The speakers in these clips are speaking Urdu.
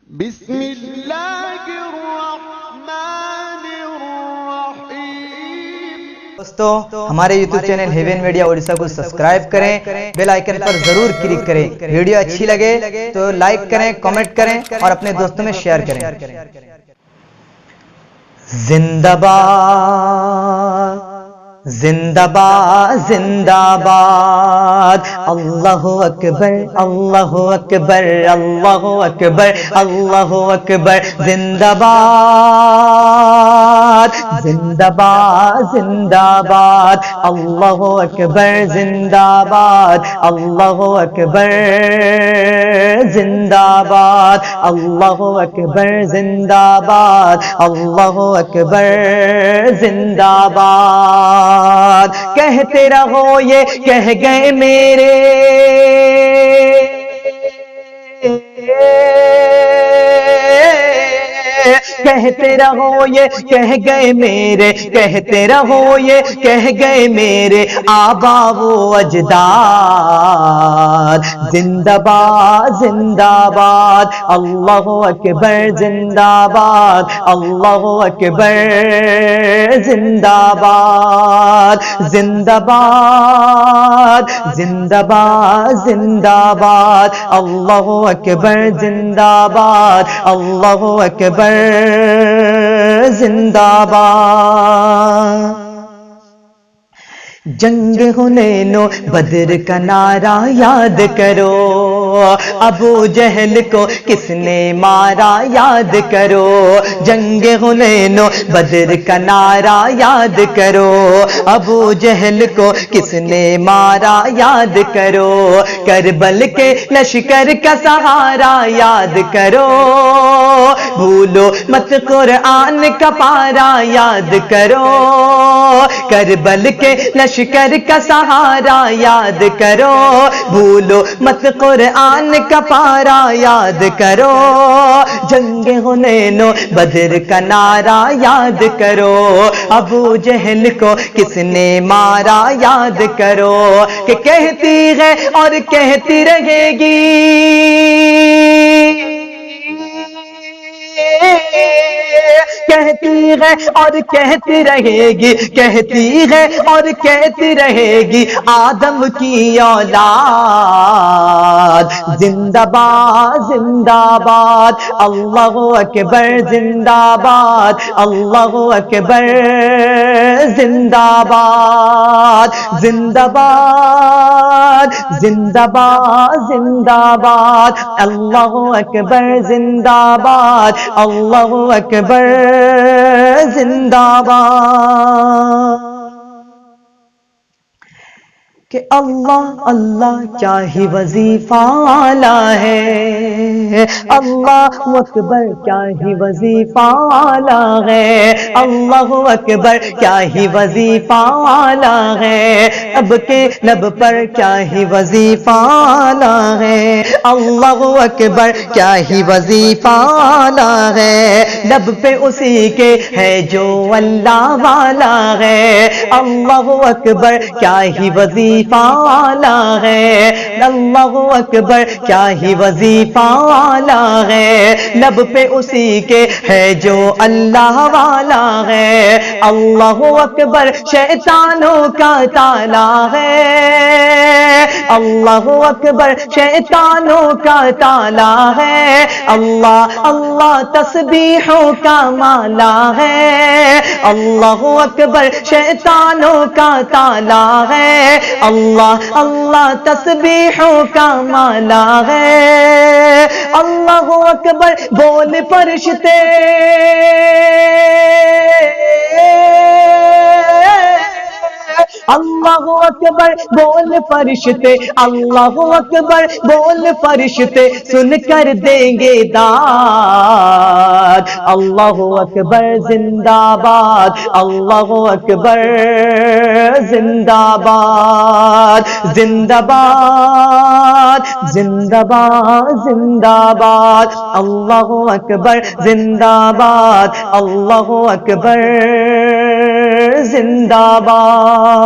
بسم اللہ الرحمن الرحیم۔ دوستو ہمارے YouTube channel heaven media Orissa کو سبسکرائب کریں، بیل آئیکن پر ضرور کلک کریں۔ ویڈیو اچھی لگے تو لائک کریں، کمنٹ کریں اور اپنے دوستوں میں شیئر کریں۔ زندہ باد زندہ باد زندہ باد، اللہ اکبر اللہ اکبر اللہ اکبر اللہ اکبر، زندہ باد زندہ باد زندہ باد، اللہ اکبر زندہ باد اللہ اکبر زندہ باد اللہ اکبر زندہ باد اللہ اکبر زندہ باد۔ کہتے رہو یہ کہہ گئے میرے، کہتے رہو یہ کہہ گئے میرے، کہتے رہو یہ کہہ گئے میرے آبا و اجداد، زندہ باد زندہ باد اللہ اکبر زندہ باد اللہ اکبر زندہ باد، زندہ باد زندہ باد زندہ باد اللہ اکبر زندہ باد اللہ اکبر زندہ باد۔ جنگ حنین و بدر کا نعرہ یاد کرو، ابو جہل کو کس نے مارا یاد کرو، جنگ حنین و بدر کا نعرہ یاد کرو، ابو جہل کو کس نے مارا یاد کرو، کربل کے لشکر کا سہارا یاد کرو، بھولو مت قرآن کا پارا یاد کرو، کربل کے لشکر کا سہارا یاد کرو، بھولو مت قرآن کا پارا یاد کرو، جنگ حنین و بدر کا نعرہ یاد کرو، ابو جہل کو کس نے مارا یاد کرو، کہ کہتی ہے اور کہتی رہے گی، کہتی ہے اور کہتی رہے گی، کہتی ہے اور کہتی رہے گی آدم کی اولاد، زندہ باد زندہ باد اللہ اکبر زندہ باد اللہ اکبر زندہ باد، زندہ باد زندہ باد زندہ باد اللہ اکبر زندہ باد اللہ اکبر زندہ باد۔ کہ اللہ اللہ کیا ہی وظیفہ اعلیٰ ہے، اللہ اکبر کیا ہی وظیفہ اعلیٰ ہے، اللہ اکبر کیا ہی وظیفہ اعلیٰ ہے، اب کے لب پر کیا ہی وظیفہ اعلیٰ ہے، اللہ اکبر کیا ہی وظیفہ اعلیٰ ہے، لب پہ اسی کے ہے جو اللہ والا ہے، اللہ اکبر کیا ہی وظیفہ اعلیٰ ہے، اللہ اکبر کیا ہی وظیفہ اعلیٰ ہے، لب پہ اسی کے ہے جو اللہ والا ہے، اللہ اکبر شیطانوں کا تالا ہے، اللہ اکبر شیطانوں کا تالا ہے، اللہ اللہ تسبیحوں کا مالا ہے، اللہ اکبر شیطانوں کا تالا ہے، اللہ اللہ تسبیحوں کا مالا ہے، اللہ اکبر بول فرشتے، اللہ اکبر بول فرشتے، اللہ اکبر بول فرشتے سن کر دیں گے داد، اللہ اکبر زندہ باد اللہ اکبر زندہ باد، زندہ باد زندہ باد زندہ باد اللہ اکبر زندہ باد اللہ اکبر زندہ باد۔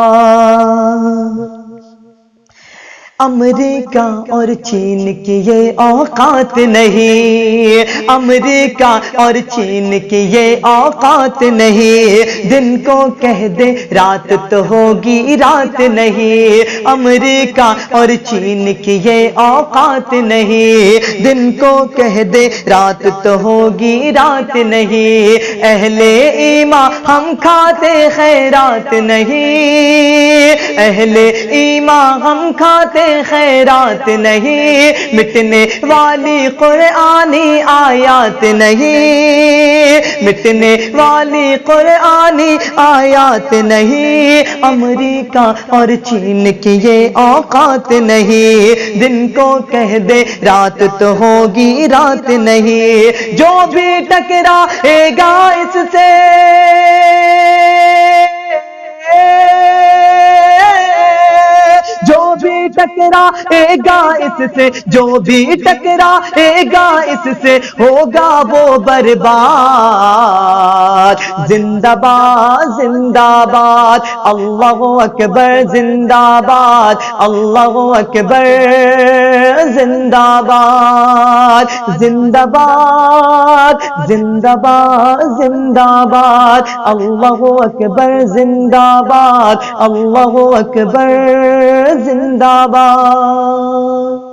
امریکہ اور چین کی یہ اوقات نہیں، امریکہ اور چین کی یہ اوقات نہیں، دن کو کہہ دے رات تو ہوگی رات نہیں، امریکہ اور چین کی یہ اوقات نہیں، دن کو کہہ دے رات تو ہوگی رات نہیں، اہل ایمان ہم کھاتے خیرات نہیں، اہل ایمان ہم کھاتے خیرات نہیں، مٹنے والی قرآنی آیات نہیں، مٹنے والی قرآنی آیات نہیں، امریکہ اور چین کی یہ اوقات نہیں، دن کو کہہ دے رات تو ہوگی رات نہیں، جو بھی ٹکرائے گا اس سے جو بھی ٹکرائے گا اس سے، جو بھی ٹکرائے گا اس سے ہوگا وہ برباد، زندہ باد زندہ باد، اللہ اکبر زندہ باد، اللہ اکبر زندہ باد، زندہ باد زندہ باد زندہ باد، اللہ اکبر زندہ باد، اللہ اکبر زندہ باد۔